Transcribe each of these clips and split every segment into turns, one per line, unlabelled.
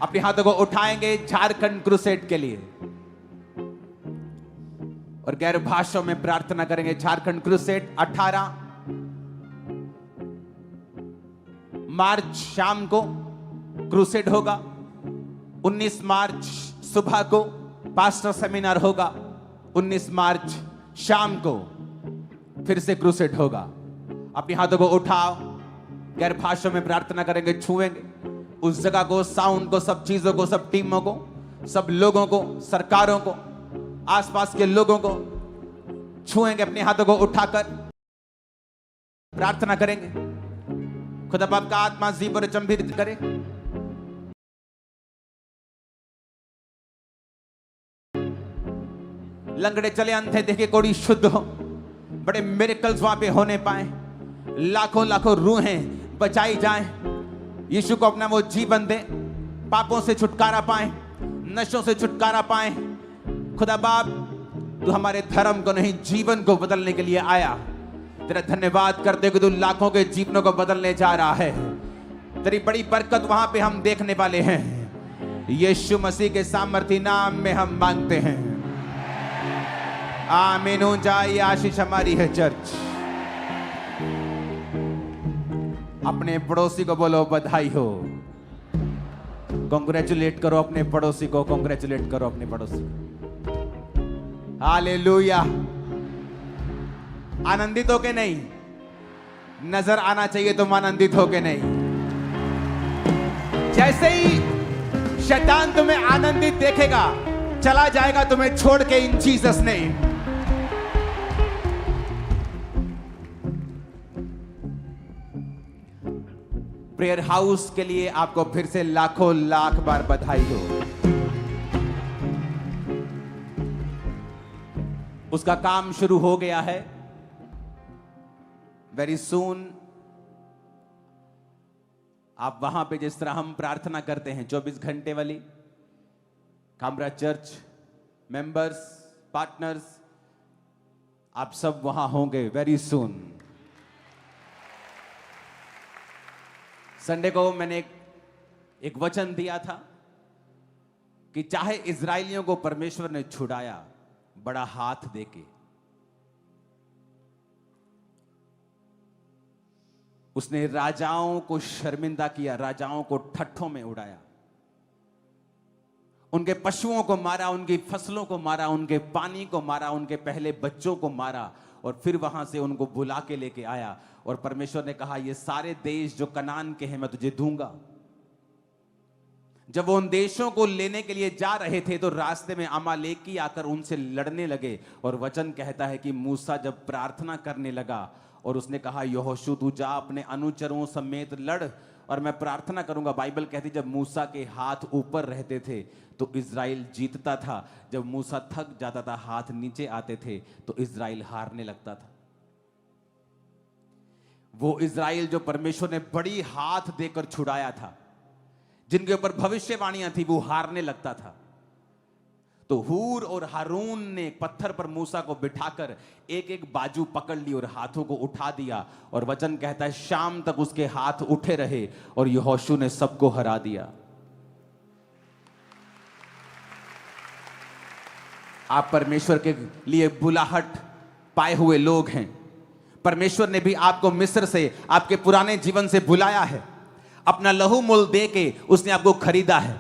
अपने हाथों को उठाएंगे झारखंड क्रूसेड के लिए और गैर भाषाओं में प्रार्थना करेंगे। झारखंड क्रूसेड 18 मार्च शाम को क्रूसेड होगा। 19 मार्च सुबह को पास्टर सेमिनार होगा। 19 मार्च शाम को फिर से क्रूसेड होगा। अपने हाथों को उठाओ, गैर भाषाओं में प्रार्थना करेंगे, छुएंगे उस जगह को, साउंड को, सब चीजों को, सब टीमों को, सब लोगों को, सरकारों को, आसपास के लोगों को छुएंगे। अपने हाथों को उठाकर प्रार्थना करेंगे। खुदा बाप का आत्मा जीव और चंभित करे। लंगड़े चले, अंधे देखे, कोड़ी शुद्ध हो। बड़े मिरेकल्स वहां पे होने पाए। लाखों लाखों रूहें बचाई जाएं। यीशु को अपना वो जीवन दे, पापों से छुटकारा पाए, नशों से छुटकारा पाए। खुदा बाप, तू हमारे धर्म को नहीं, जीवन को बदलने के लिए आया। तेरा धन्यवाद करते कि तू लाखों के जीवनों को बदलने जा रहा है। तेरी बड़ी बरकत वहां पे हम देखने वाले हैं। यीशु मसीह के सामर्थी नाम में हम मांगते हैं, आमीन। हो जाए आशीष हमारी है चर्च। अपने पड़ोसी को बोलो बधाई हो। कांग्रेचुलेट करो अपने पड़ोसी को, कांग्रेचुलेट करो अपने पड़ोसी को। हालेलुया। आनंदित हो के नहीं, नजर आना चाहिए तुम आनंदित हो के नहीं। जैसे ही शैतान तुम्हें आनंदित देखेगा, चला जाएगा तुम्हें छोड़ के, इन जीसस नेम। प्रेयर हाउस के लिए आपको फिर से लाखों लाख बार बधाई हो। उसका काम शुरू हो गया है। वेरी सून आप वहां पे जिस तरह हम प्रार्थना करते हैं 24 घंटे वाली, कामरा चर्च मेंबर्स, पार्टनर्स, आप सब वहां होंगे वेरी सून। संडे को मैंने एक वचन दिया था कि चाहे इजरायलियों को परमेश्वर ने छुड़ाया बड़ा हाथ देके, उसने राजाओं को शर्मिंदा किया, राजाओं को ठट्ठों में उड़ाया, उनके पशुओं को मारा, उनकी फसलों को मारा, उनके पानी को मारा, उनके पहले बच्चों को मारा, और फिर वहां से उनको बुला के लेके आया। और परमेश्वर ने कहा ये सारे देश जो कनान के हैं मैं तुझे दूंगा। जब वो उन देशों को लेने के लिए जा रहे थे तो रास्ते में अमालेकी आकर उनसे लड़ने लगे। और वचन कहता है कि मूसा जब प्रार्थना करने लगा और उसने कहा यहोशू तू जा अपने अनुचरों समेत लड़ और मैं प्रार्थना करूंगा। बाइबल कहती जब मूसा के हाथ ऊपर रहते थे तो इजराइल जीतता था, जब मूसा थक जाता था, हाथ नीचे आते थे तो इजराइल हारने लगता था। वो इजराइल जो परमेश्वर ने बड़ी हाथ देकर छुड़ाया था, जिनके ऊपर भविष्यवाणियां थी, वो हारने लगता था। तो हूर और हारून ने एक पत्थर पर मूसा को बिठाकर एक एक बाजू पकड़ ली और हाथों को उठा दिया। और वचन कहता है शाम तक उसके हाथ उठे रहे और यहोशू ने सबको हरा दिया। आप परमेश्वर के लिए बुलाहट पाए हुए लोग हैं। परमेश्वर ने भी आपको मिस्र से, आपके पुराने जीवन से बुलाया है। अपना लहू मूल दे के उसने आपको खरीदा है।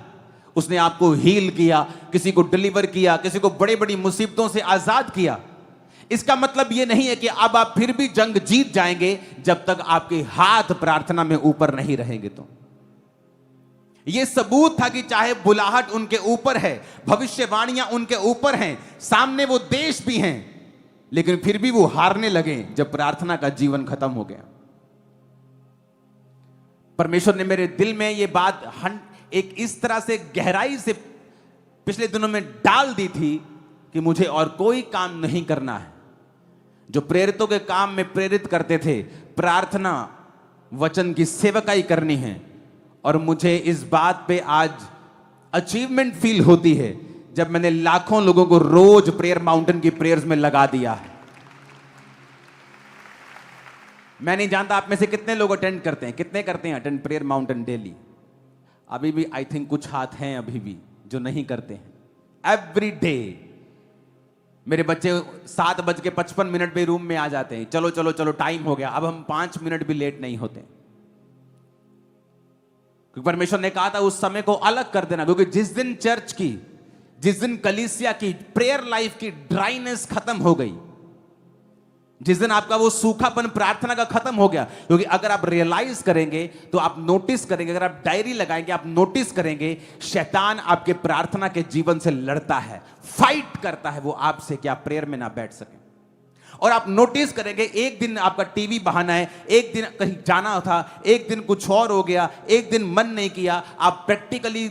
उसने आपको हील किया, किसी को डिलीवर किया, किसी को बड़ी बड़ी मुसीबतों से आजाद किया। इसका मतलब यह नहीं है कि अब आप फिर भी जंग जीत जाएंगे जब तक आपके हाथ प्रार्थना में ऊपर नहीं रहेंगे। तो यह सबूत था कि चाहे बुलाहट उनके ऊपर है, भविष्यवाणियां उनके ऊपर हैं, सामने वो देश भी हैं, लेकिन फिर भी वो हारने लगे जब प्रार्थना का जीवन खत्म हो गया। परमेश्वर ने मेरे दिल में यह बात एक इस तरह से गहराई से पिछले दिनों में डाल दी थी कि मुझे और कोई काम नहीं करना है। जो प्रेरितों के काम में प्रेरित करते थे, प्रार्थना वचन की सेवकाई करनी है। और मुझे इस बात पे आज अचीवमेंट फील होती है जब मैंने लाखों लोगों को रोज प्रेयर माउंटेन की प्रेयर्स में लगा दिया है। मैं नहीं जानता आप में से कितने लोग अटेंड करते हैं, कितने करते हैं अटेंड प्रेयर माउंटेन डेली। अभी भी आई थिंक कुछ हाथ हैं अभी भी जो नहीं करते हैं। एवरी डे मेरे बच्चे 7:55 पे रूम में आ जाते हैं, चलो चलो चलो टाइम हो गया, अब हम 5 मिनट भी लेट नहीं होते, क्योंकि परमेश्वर ने कहा था उस समय को अलग कर देना। क्योंकि जिस दिन चर्च की, जिस दिन कलीसिया की प्रेयर लाइफ की ड्राइनेस खत्म हो गई, जिस दिन आपका वो सूखापन प्रार्थना का खत्म हो गया, क्योंकि अगर आप रियलाइज करेंगे तो आप नोटिस करेंगे, अगर आप डायरी लगाएंगे आप नोटिस करेंगे, शैतान आपके प्रार्थना के जीवन से लड़ता है, फाइट करता है वो आपसे कि आप प्रेयर में ना बैठ सकें। और आप नोटिस करेंगे एक दिन आपका टीवी बहाना है, एक दिन कहीं जाना था, एक दिन कुछ और हो गया, एक दिन मन नहीं किया, आप प्रैक्टिकली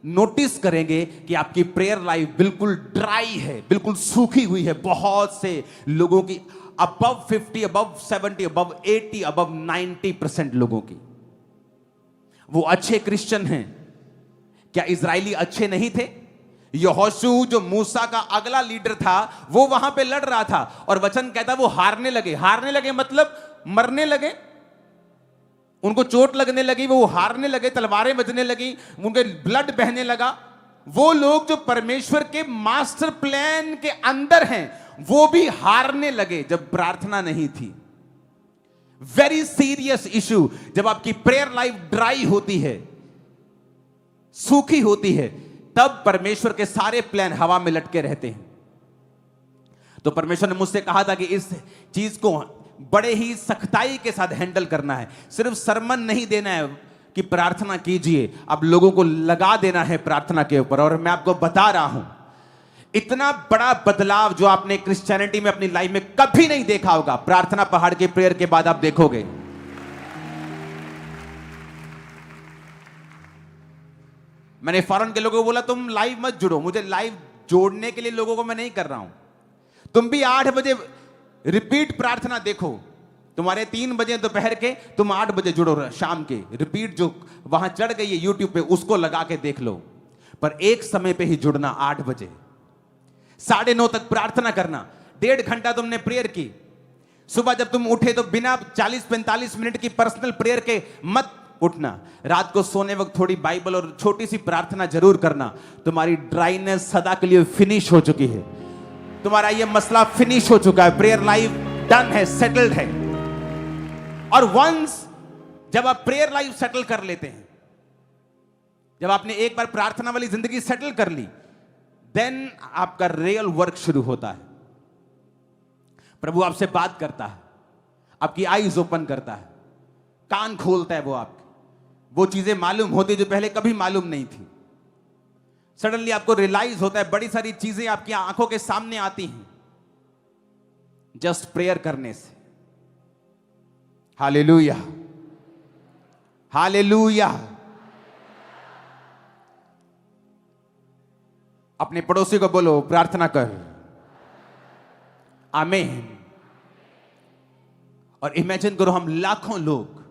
नोटिस करेंगे कि आपकी प्रेयर लाइफ बिल्कुल ड्राई है, बिल्कुल सूखी हुई है। बहुत से लोगों की above 50, above 70, above 80, above 90% लोगों की। वो अच्छे क्रिश्चियन हैं। क्या इजरायली अच्छे नहीं थे? यहोशू जो मूसा का अगला लीडर था वो वहां पे लड़ रहा था, और वचन कहता वो हारने लगे। हारने लगे मतलब मरने लगे, उनको चोट लगने लगी, वो हारने लगे, तलवारें बजने लगी, उनके ब्लड बहने लगा। वो लोग जो परमेश्वर के मास्टर प्लान के अंदर हैं वो भी हारने लगे जब प्रार्थना नहीं थी। Very serious issue. जब आपकी प्रेयर लाइफ ड्राई होती है, सूखी होती है, तब परमेश्वर के सारे प्लान हवा में लटके रहते हैं। तो परमेश्वर ने मुझसे कहा था कि इस चीज को बड़े ही सख्ताई के साथ हैंडल करना है। सिर्फ सरमन नहीं देना है कि प्रार्थना कीजिए, अब लोगों को लगा देना है प्रार्थना के ऊपर। और मैं आपको बता रहा हूं, इतना बड़ा बदलाव जो आपने क्रिश्चियनिटी में अपनी लाइफ में कभी नहीं देखा होगा, प्रार्थना पहाड़ के प्रेयर के बाद आप देखोगे। मैंने फॉरेन के लोगों को बोला तुम लाइव मत जुड़ो। मुझे लाइव जोड़ने के लिए लोगों को मैं नहीं कर रहा हूं। तुम भी 8 बजे रिपीट प्रार्थना देखो, तुम्हारे 3 बजे दोपहर के, तुम 8 बजे जुड़ो शाम के। रिपीट जो वहां चढ़ गई है यूट्यूब पे, उसको लगा के देख लो। पर एक समय पे ही जुड़ना, 8 बजे 9:30 तक प्रार्थना करना। 1.5 घंटा तुमने प्रेयर की। सुबह जब तुम उठे तो बिना 40-45 मिनट की पर्सनल प्रेयर के मत उठना। रात को सोने वक्त थोड़ी बाइबल और छोटी सी प्रार्थना जरूर करना। तुम्हारी ड्राइनेस सदा के लिए फिनिश हो चुकी है, तुम्हारा ये मसला फिनिश हो चुका है, प्रेयर लाइफ डन है, सेटल्ड है। और वंस जब आप प्रेयर लाइफ सेटल कर लेते हैं, जब आपने एक बार प्रार्थना वाली जिंदगी सेटल कर ली, देन आपका रियल वर्क शुरू होता है। प्रभु आपसे बात करता है, आपकी आईज ओपन करता है, कान खोलता है, वो आपके वो चीजें मालूम होती जो पहले कभी मालूम नहीं थी। सडनली आपको रियलाइज होता है, बड़ी सारी चीजें आपकी आंखों के सामने आती हैं जस्ट प्रेयर करने से। Hallelujah, hallelujah. अपने पड़ोसी को बोलो प्रार्थना कर, आमीन। और इमेजिन करो हम लाखों लोग,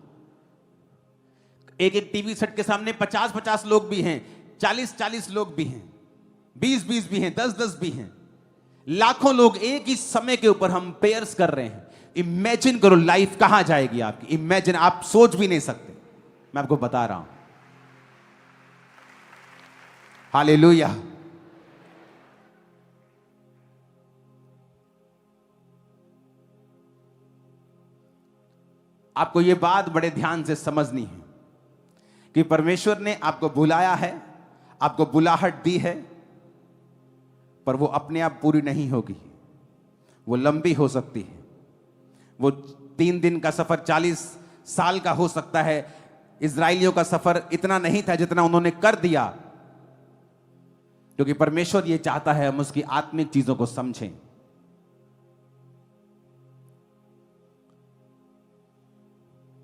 एक एक टीवी सेट के सामने 50-50 लोग भी हैं, 40-40 लोग भी हैं, 20-20 भी हैं, 10-10 भी हैं, लाखों लोग एक ही समय के ऊपर हम प्रेयर्स कर रहे हैं। इमेजिन करो लाइफ कहां जाएगी आपकी। इमेजिन, आप सोच भी नहीं सकते, मैं आपको बता रहा हूं। हालेलुया। आपको यह बात बड़े ध्यान से समझनी है कि परमेश्वर ने आपको बुलाया है, आपको बुलाहट दी है, पर वो अपने आप पूरी नहीं होगी, वो लंबी हो सकती है। वो 3 दिन का सफर 40 साल का हो सकता है। इजराइलियों का सफर इतना नहीं था जितना उन्होंने कर दिया, क्योंकि परमेश्वर ये चाहता है हम उसकी आत्मिक चीजों को समझें।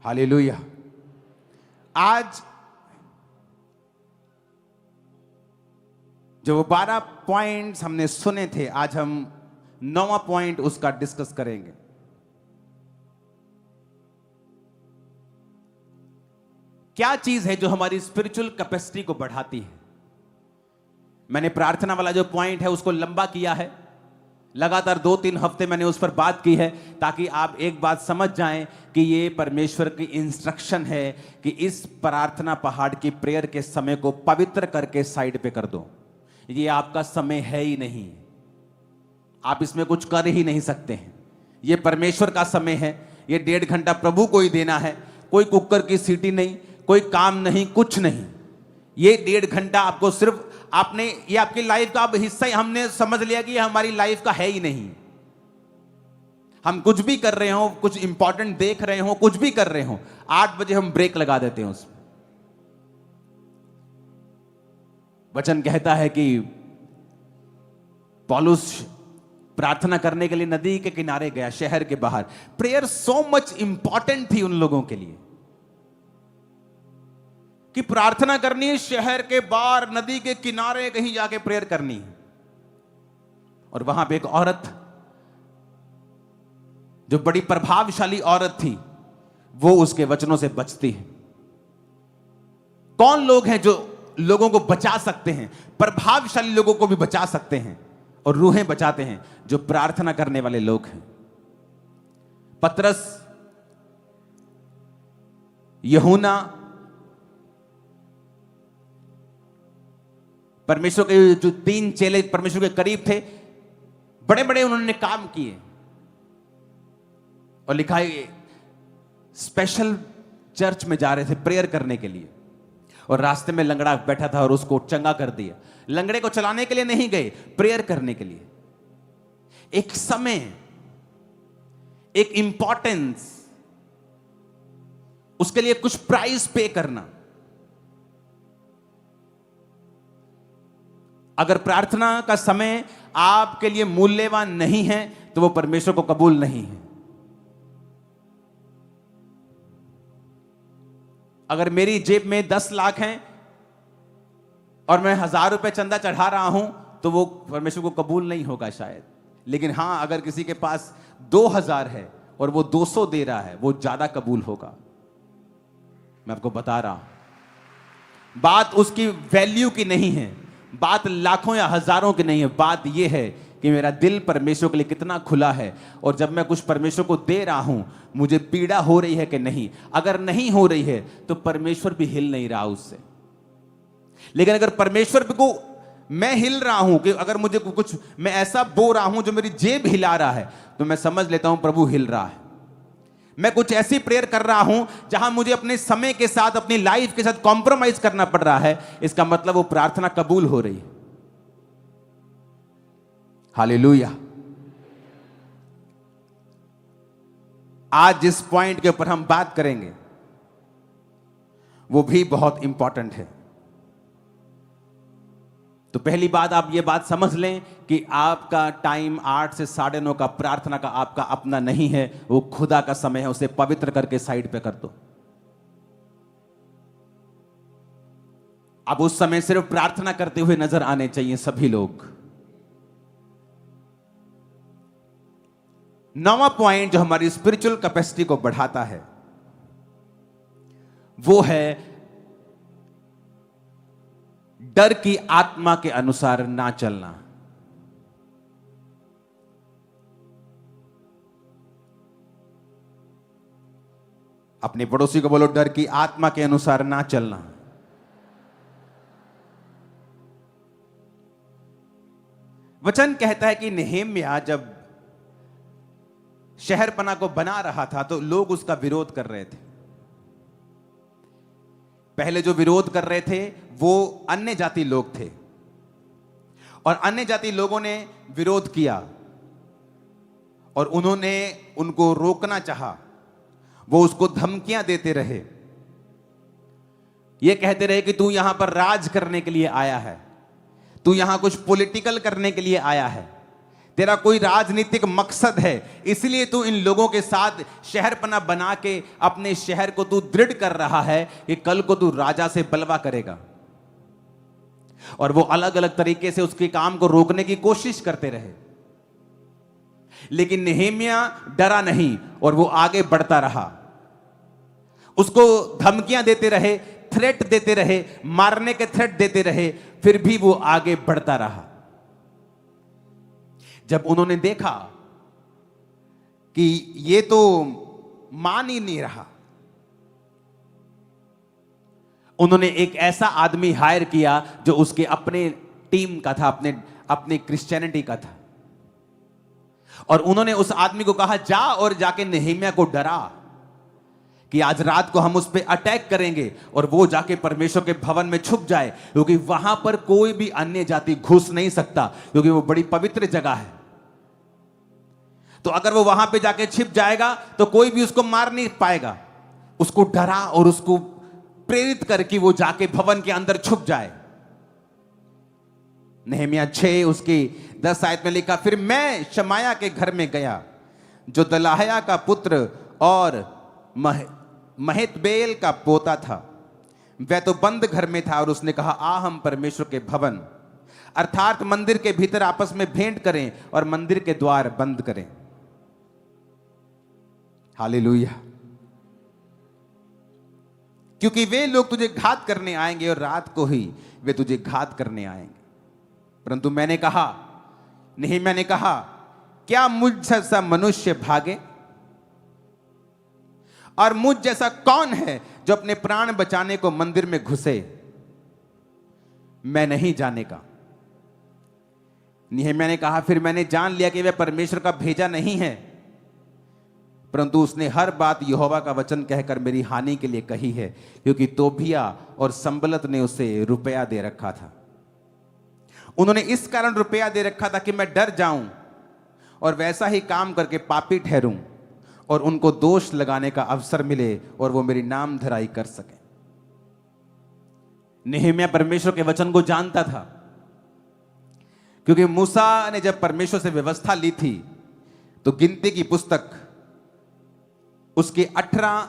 हालेलुया। आज जो 12 पॉइंट्स हमने सुने थे, आज हम 9वां पॉइंट उसका डिस्कस करेंगे। क्या चीज है जो हमारी स्पिरिचुअल कैपेसिटी को बढ़ाती है? मैंने प्रार्थना वाला जो पॉइंट है उसको लंबा किया है, लगातार 2-3 हफ्ते मैंने उस पर बात की है ताकि आप एक बात समझ जाएं कि ये परमेश्वर की इंस्ट्रक्शन है कि इस प्रार्थना पहाड़ की प्रेयर के समय को पवित्र करके साइड पे कर दो। ये आपका समय है ही नहीं, आप इसमें कुछ कर ही नहीं सकते हैं। ये परमेश्वर का समय है, ये 1.5 घंटा प्रभु को ही देना है। कोई कुकर की सीटी नहीं, कोई काम नहीं, कुछ नहीं। ये 1.5 घंटा आपको सिर्फ आपने, ये आपकी लाइफ का अब हिस्सा ही हमने समझ लिया कि ये हमारी लाइफ का है ही नहीं। हम कुछ भी कर रहे हो, कुछ इंपॉर्टेंट देख रहे हो, कुछ भी कर रहे हो, 8 बजे हम ब्रेक लगा देते हैं उसमें। वचन कहता है कि पौलुस प्रार्थना करने के लिए नदी के किनारे गया, शहर के बाहर। प्रेयर सो मच इंपॉर्टेंट थी उन लोगों के लिए कि प्रार्थना करनी है शहर के बाहर, नदी के किनारे कहीं जाके प्रेयर करनी है। और वहां पे एक औरत, जो बड़ी प्रभावशाली औरत थी, वो उसके वचनों से बचती है। कौन लोग हैं जो लोगों को बचा सकते हैं? प्रभावशाली लोगों को भी बचा सकते हैं और रूहें बचाते हैं जो प्रार्थना करने वाले लोग हैं। पतरस, यूहन्ना, परमेश्वर के जो 3 चेले परमेश्वर के करीब थे, बड़े बड़े उन्होंने काम किए। और लिखा है स्पेशल चर्च में जा रहे थे प्रेयर करने के लिए, और रास्ते में लंगड़ा बैठा था और उसको चंगा कर दिया। लंगड़े को चलाने के लिए नहीं गए, प्रेयर करने के लिए। एक समय, एक इंपॉर्टेंस, उसके लिए कुछ प्राइस पे करना। अगर प्रार्थना का समय आपके लिए मूल्यवान नहीं है तो वो परमेश्वर को कबूल नहीं है। अगर मेरी जेब में 10 लाख हैं और मैं 1000 रुपए चंदा चढ़ा रहा हूं तो वो परमेश्वर को कबूल नहीं होगा शायद। लेकिन हां, अगर किसी के पास 2000 है और वो 200 दे रहा है, वो ज्यादा कबूल होगा। मैं आपको बता रहा हूं, बात उसकी वैल्यू की नहीं है, बात लाखों या हजारों की नहीं है। बात यह है कि मेरा दिल परमेश्वर के लिए कितना खुला है, और जब मैं कुछ परमेश्वर को दे रहा हूं, मुझे पीड़ा हो रही है कि नहीं। अगर नहीं हो रही है तो परमेश्वर भी हिल नहीं रहा उससे। लेकिन अगर परमेश्वर को मैं हिल रहा हूं, कि अगर मुझे कुछ, मैं ऐसा बो रहा हूं जो मेरी जेब हिला रहा है, तो मैं समझ लेता हूं प्रभु हिल रहा है। मैं कुछ ऐसी प्रेयर कर रहा हूं जहां मुझे अपने समय के साथ, अपनी लाइफ के साथ कॉम्प्रोमाइज करना पड़ रहा है, इसका मतलब वो प्रार्थना कबूल हो रही है। हालेलुया। आज जिस पॉइंट के ऊपर हम बात करेंगे वो भी बहुत इंपॉर्टेंट है। तो पहली बात, आप ये बात समझ लें कि आपका टाइम 8 से 9:30 का प्रार्थना का आपका अपना नहीं है, वो खुदा का समय है। उसे पवित्र करके साइड पे कर दो। अब उस समय सिर्फ प्रार्थना करते हुए नजर आने चाहिए सभी लोग। 9वां पॉइंट जो हमारी स्पिरिचुअल कैपेसिटी को बढ़ाता है वो है डर की आत्मा के अनुसार ना चलना। अपने पड़ोसी को बोलो, डर की आत्मा के अनुसार ना चलना। वचन कहता है कि नेहेम्याह जब शहरपना को बना रहा था तो लोग उसका विरोध कर रहे थे। पहले जो विरोध कर रहे थे वो अन्य जाति लोग थे, और अन्य जाति लोगों ने विरोध किया और उन्होंने उनको रोकना चाहा। वो उसको धमकियां देते रहे, ये कहते रहे कि तू यहां पर राज करने के लिए आया है, तू यहां कुछ पॉलिटिकल करने के लिए आया है, तेरा कोई राजनीतिक मकसद है, इसलिए तू इन लोगों के साथ शहरपना बना के अपने शहर को तू दृढ़ कर रहा है कि कल को तू राजा से बलवा करेगा। और वो अलग अलग तरीके से उसके काम को रोकने की कोशिश करते रहे। लेकिन नेहेम्याह डरा नहीं और वो आगे बढ़ता रहा। उसको धमकियां देते रहे, थ्रेट देते रहे, मारने के थ्रेट देते रहे, फिर भी वो आगे बढ़ता रहा। जब उन्होंने देखा कि ये तो मान ही नहीं रहा, उन्होंने एक ऐसा आदमी हायर किया जो उसके अपने टीम का था, अपने क्रिश्चियनिटी का था, और उन्होंने उस आदमी को कहा जा और जाके नेहेमिया को डरा कि आज रात को हम उस पर अटैक करेंगे और वो जाके परमेश्वर के भवन में छुप जाए, क्योंकि वहां पर कोई भी अन्य जाति घुस नहीं सकता, क्योंकि वो बड़ी पवित्र जगह है। तो अगर वो वहां पे जाके छिप जाएगा तो कोई भी उसको मार नहीं पाएगा। उसको डरा और उसको प्रेरित करके वो जाके भवन के अंदर छुप जाए। नेहेमिया 6 उसकी 10 आयत में लिखा, फिर मैं शमाया के घर में गया जो दलाहया का पुत्र और महतबेल का पोता था। वह तो बंद घर में था और उसने कहा आ हम परमेश्वर के भवन अर्थात मंदिर के भीतर आपस में भेंट करें और मंदिर के द्वार बंद करें। हालेलुया। क्योंकि वे लोग तुझे घात करने आएंगे और रात को ही वे तुझे घात करने आएंगे। परंतु मैंने कहा, नेहेमिया ने कहा, क्या मुझ जैसा मनुष्य भागे? और मुझ जैसा कौन है जो अपने प्राण बचाने को मंदिर में घुसे? मैं नहीं जाने का। नेहेमिया ने कहा, फिर मैंने जान लिया कि वह परमेश्वर का भेजा नहीं है, परंतु उसने हर बात यहोवा का वचन कहकर मेरी हानि के लिए कही है, क्योंकि तोबिया और संबलत ने उसे रुपया दे रखा था। उन्होंने इस कारण रुपया दे रखा था कि मैं डर जाऊं और वैसा ही काम करके पापी ठहरूं और उनको दोष लगाने का अवसर मिले और वो मेरी नाम धराई कर सके। नेहेमिया परमेश्वर के वचन को जानता था, क्योंकि मूसा ने जब परमेश्वर से व्यवस्था ली थी तो गिनती की पुस्तक उसकी 18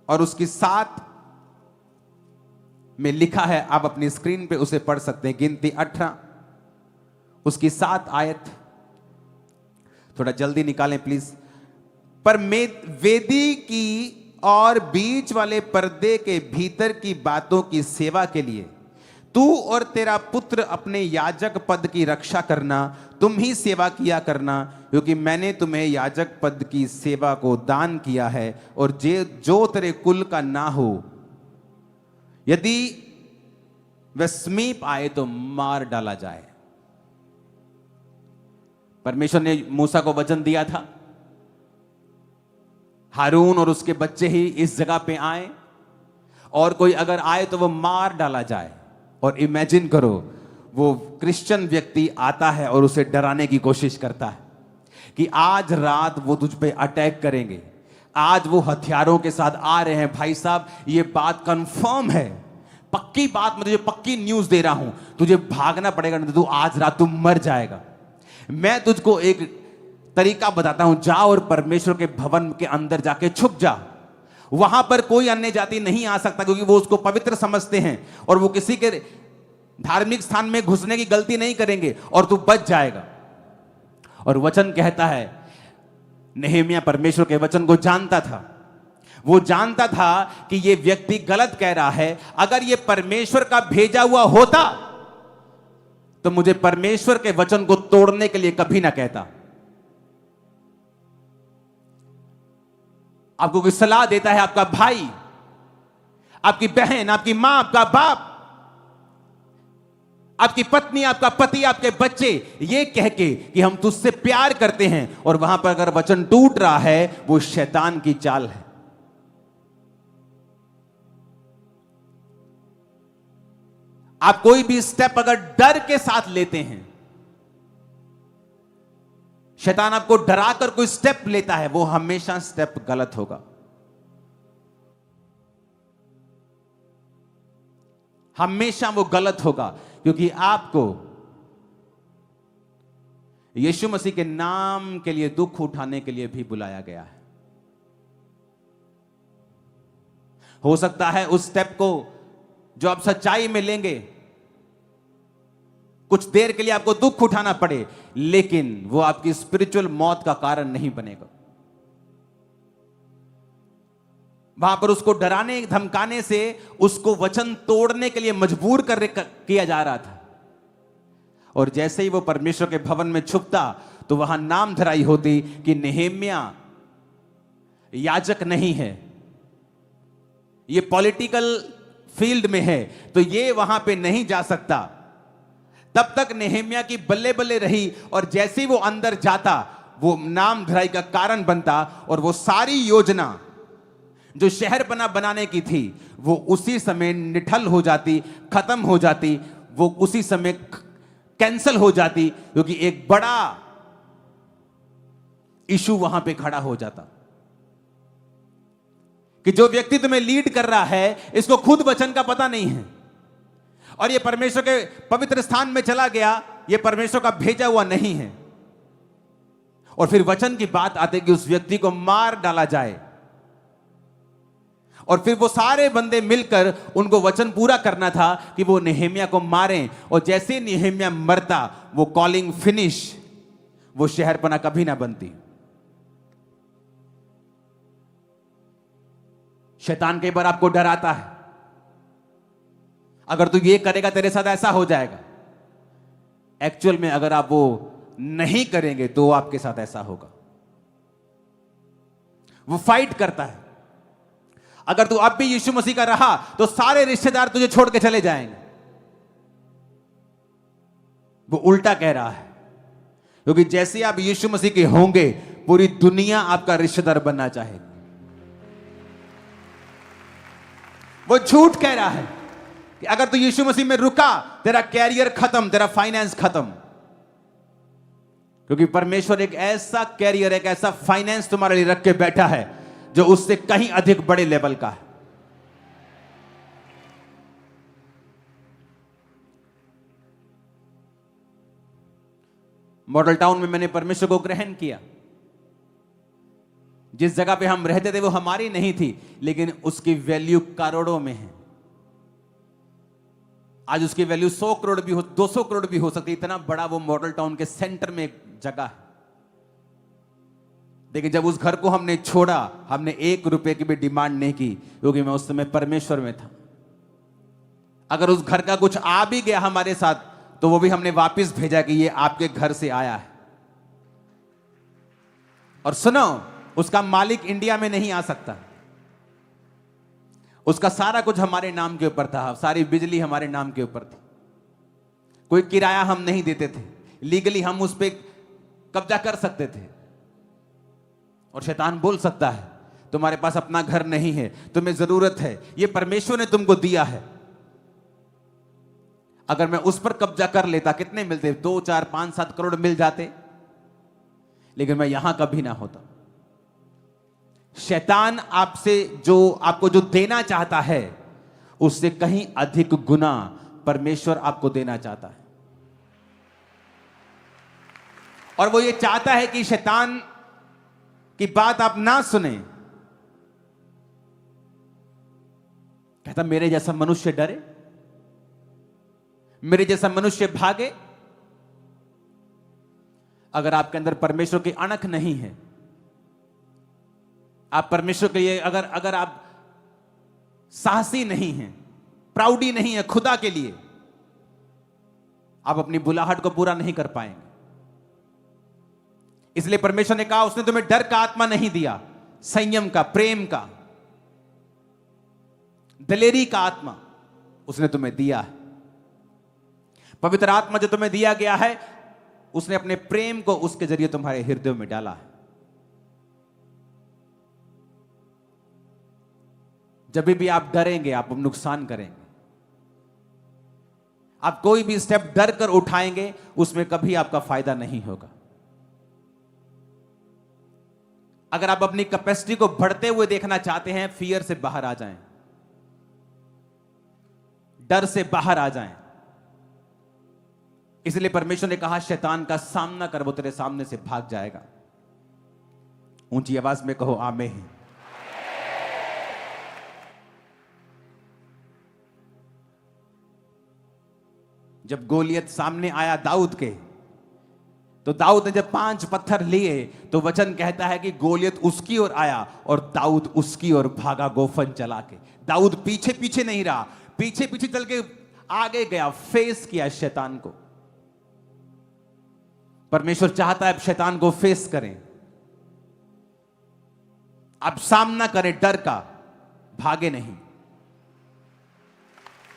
और उसकी 7 में लिखा है, आप अपनी स्क्रीन पे उसे पढ़ सकते हैं। गिनती 18 उसकी 7 आयत, थोड़ा जल्दी निकालें प्लीज। पर वेदी की और बीच वाले पर्दे के भीतर की बातों की सेवा के लिए तू और तेरा पुत्र अपने याजक पद की रक्षा करना, तुम ही सेवा किया करना, क्योंकि मैंने तुम्हें याजक पद की सेवा को दान किया है। और जो तेरे कुल का ना हो, यदि वह समीप आए तो मार डाला जाए। परमेश्वर ने मूसा को वचन दिया था, हारून और उसके बच्चे ही इस जगह पे आए, और कोई अगर आए तो वो मार डाला जाए। और इमेजिन करो, वो क्रिश्चियन व्यक्ति आता है और उसे डराने की कोशिश करता है कि आज रात वो तुझ पे अटैक करेंगे, आज वो हथियारों के साथ आ रहे हैं। भाई साहब, ये बात कंफर्म है, पक्की बात, मैं तुझे पक्की न्यूज दे रहा हूं, तुझे भागना पड़ेगा, नहीं तो तू आज रात तू मर जाएगा। मैं तुझको एक तरीका बताता हूं, जा और परमेश्वर के भवन के अंदर जाके छुप जा। वहां पर कोई अन्य जाति नहीं आ सकता, क्योंकि वो उसको पवित्र समझते हैं और वो किसी के धार्मिक स्थान में घुसने की गलती नहीं करेंगे और तू बच जाएगा। और वचन कहता है, नेहेमिया परमेश्वर के वचन को जानता था। वो जानता था कि ये व्यक्ति गलत कह रहा है। अगर ये परमेश्वर का भेजा हुआ होता तो मुझे परमेश्वर के वचन को तोड़ने के लिए कभी ना कहता। आपको कोई सलाह देता है, आपका भाई, आपकी बहन, आपकी मां, आपका बाप, आपकी पत्नी, आपका पति, आपके बच्चे, ये कह के कि हम तुझसे प्यार करते हैं, और वहां पर अगर वचन टूट रहा है, वो शैतान की चाल है। आप कोई भी स्टेप अगर डर के साथ लेते हैं, शैतान आपको डराकर कोई स्टेप लेता है, वो हमेशा स्टेप गलत होगा। हमेशा वो गलत होगा, क्योंकि आपको यीशु मसीह के नाम के लिए दुख उठाने के लिए भी बुलाया गया है। हो सकता है उस स्टेप को जो आप सच्चाई में लेंगे, कुछ देर के लिए आपको दुख उठाना पड़े, लेकिन वो आपकी स्पिरिचुअल मौत का कारण नहीं बनेगा। वहां पर उसको डराने धमकाने से उसको वचन तोड़ने के लिए मजबूर किया जा रहा था। और जैसे ही वो परमेश्वर के भवन में छुपता तो वहां नाम धराई होती कि नेहेम्या याजक नहीं है, ये पॉलिटिकल फील्ड में है, तो ये वहां पे नहीं जा सकता। तब तक नेहेम्या की बल्ले बल्ले रही, और जैसे ही वो अंदर जाता वो नाम धराई का कारण बनता, और वो सारी योजना जो शहर बनाने की थी वो उसी समय निठल हो जाती, खत्म हो जाती, वो उसी समय कैंसल हो जाती, क्योंकि एक बड़ा इशू वहां पे खड़ा हो जाता कि जो व्यक्ति तुम्हें लीड कर रहा है इसको खुद वचन का पता नहीं है, और ये परमेश्वर के पवित्र स्थान में चला गया, ये परमेश्वर का भेजा हुआ नहीं है। और फिर वचन की बात आती कि उस व्यक्ति को मार डाला जाए, और फिर वो सारे बंदे मिलकर उनको वचन पूरा करना था कि वो नेहेम्या को मारें, और जैसे नेहेम्या मरता वो कॉलिंग फिनिश, वो शहरपना कभी ना बनती। शैतान कई बार आपको डराता है, अगर तू ये करेगा तेरे साथ ऐसा हो जाएगा। एक्चुअल में अगर आप वो नहीं करेंगे तो आपके साथ ऐसा होगा। वो फाइट करता है, अगर तू अब भी यीशु मसीह का रहा तो सारे रिश्तेदार तुझे छोड़ के चले जाएंगे। वो उल्टा कह रहा है, क्योंकि जैसे आप यीशु मसीह के होंगे पूरी दुनिया आपका रिश्तेदार बनना चाहेगी। वो झूठ कह रहा है कि अगर तू यीशु मसीह में रुका तेरा कैरियर खत्म, तेरा फाइनेंस खत्म, क्योंकि परमेश्वर एक ऐसा कैरियर, एक ऐसा फाइनेंस तुम्हारे लिए रख के बैठा है जो उससे कहीं अधिक बड़े लेवल का है। मॉडल टाउन में मैंने परमेश्वर को ग्रहण किया। जिस जगह पे हम रहते थे वो हमारी नहीं थी, लेकिन उसकी वैल्यू करोड़ों में है। आज उसकी वैल्यू 100 करोड़ भी हो, 200 करोड़ भी हो सकती है, इतना बड़ा वो मॉडल टाउन के सेंटर में एक जगह है। लेकिन जब उस घर को हमने छोड़ा, हमने 1 रुपए की भी डिमांड नहीं की, क्योंकि मैं उस समय परमेश्वर में था। अगर उस घर का कुछ आ भी गया हमारे साथ तो वो भी हमने वापस भेजा कि ये आपके घर से आया है। और सुनो, उसका मालिक इंडिया में नहीं आ सकता। उसका सारा कुछ हमारे नाम के ऊपर था, सारी बिजली हमारे नाम के ऊपर थी, कोई किराया हम नहीं देते थे, लीगली हम उस पर कब्जा कर सकते थे। और शैतान बोल सकता है तुम्हारे पास अपना घर नहीं है, तुम्हें जरूरत है, ये परमेश्वर ने तुमको दिया है। अगर मैं उस पर कब्जा कर लेता, कितने मिलते? 2, 4, 5, 7 करोड़ मिल जाते, लेकिन मैं यहां कभी ना होता। शैतान आपसे आपको जो देना चाहता है उससे कहीं अधिक गुना परमेश्वर आपको देना चाहता है। और वो ये चाहता है कि शैतान की बात आप ना सुने। कहता मेरे जैसा मनुष्य डरे, मेरे जैसा मनुष्य भागे। अगर आपके अंदर परमेश्वर की अणख नहीं है, आप परमेश्वर के लिए अगर आप साहसी नहीं हैं, प्राउडी नहीं है खुदा के लिए, आप अपनी बुलाहट को पूरा नहीं कर पाएंगे। इसलिए परमेश्वर ने कहा उसने तुम्हें डर का आत्मा नहीं दिया, संयम का, प्रेम का, दलेरी का आत्मा उसने तुम्हें दिया है। पवित्र आत्मा जो तुम्हें दिया गया है उसने अपने प्रेम को उसके जरिए तुम्हारे हृदय में डाला है। जब भी आप डरेंगे आप नुकसान करेंगे। आप कोई भी स्टेप डर कर उठाएंगे उसमें कभी आपका फायदा नहीं होगा। अगर आप अपनी कैपेसिटी को बढ़ते हुए देखना चाहते हैं, फियर से बाहर आ जाएं, डर से बाहर आ जाएं। इसलिए परमेश्वर ने कहा शैतान का सामना कर, वो तेरे सामने से भाग जाएगा। ऊंची आवाज में कहो आमीन। जब गोलियत सामने आया दाऊद के, तो दाऊद ने जब 5 पत्थर लिए तो वचन कहता है कि गोलियत उसकी ओर आया और दाऊद उसकी ओर भागा गोफन चला के। दाऊद पीछे पीछे नहीं रहा, पीछे पीछे चल के आगे गया, फेस किया शैतान को। परमेश्वर चाहता है आप शैतान को फेस करें, आप सामना करें डर का, भागे नहीं।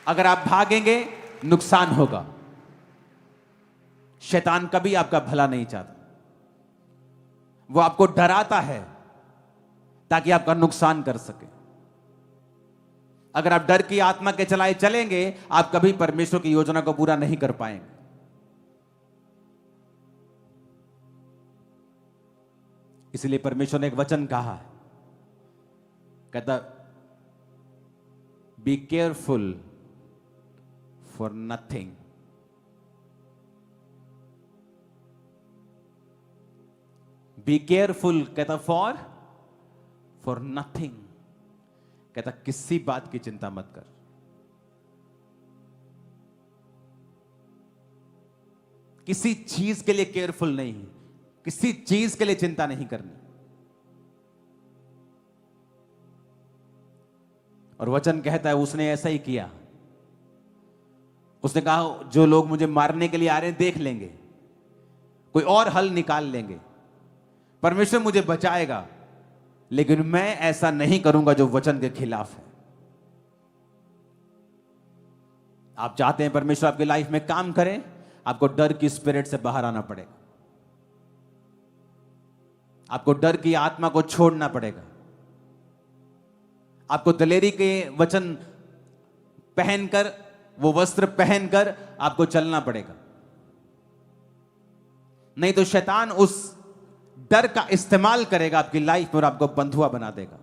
अगर आप भागेंगे नुकसान होगा। शैतान कभी आपका भला नहीं चाहता, वो आपको डराता है ताकि आपका नुकसान कर सके। अगर आप डर की आत्मा के चलाए चलेंगे, आप कभी परमेश्वर की योजना को पूरा नहीं कर पाएंगे। इसलिए परमेश्वर ने एक वचन कहा है, कहता be careful for nothing. Be careful कहता फॉर नथिंग, कहता किसी बात की चिंता मत कर। किसी चीज के लिए केयरफुल नहीं, किसी चीज के लिए चिंता नहीं करनी। और वचन कहता है उसने ऐसा ही किया। उसने कहा जो लोग मुझे मारने के लिए आ रहे हैं देख लेंगे, कोई और हल निकाल लेंगे, परमेश्वर मुझे बचाएगा, लेकिन मैं ऐसा नहीं करूंगा जो वचन के खिलाफ है। आप चाहते हैं परमेश्वर आपकी लाइफ में काम करे, आपको डर की स्पिरिट से बाहर आना पड़ेगा, आपको डर की आत्मा को छोड़ना पड़ेगा, आपको दलेरी के वचन पहनकर, वो वस्त्र पहनकर आपको चलना पड़ेगा। नहीं तो शैतान उस डर का इस्तेमाल करेगा आपकी लाइफ में और आपको बंधुआ बना देगा।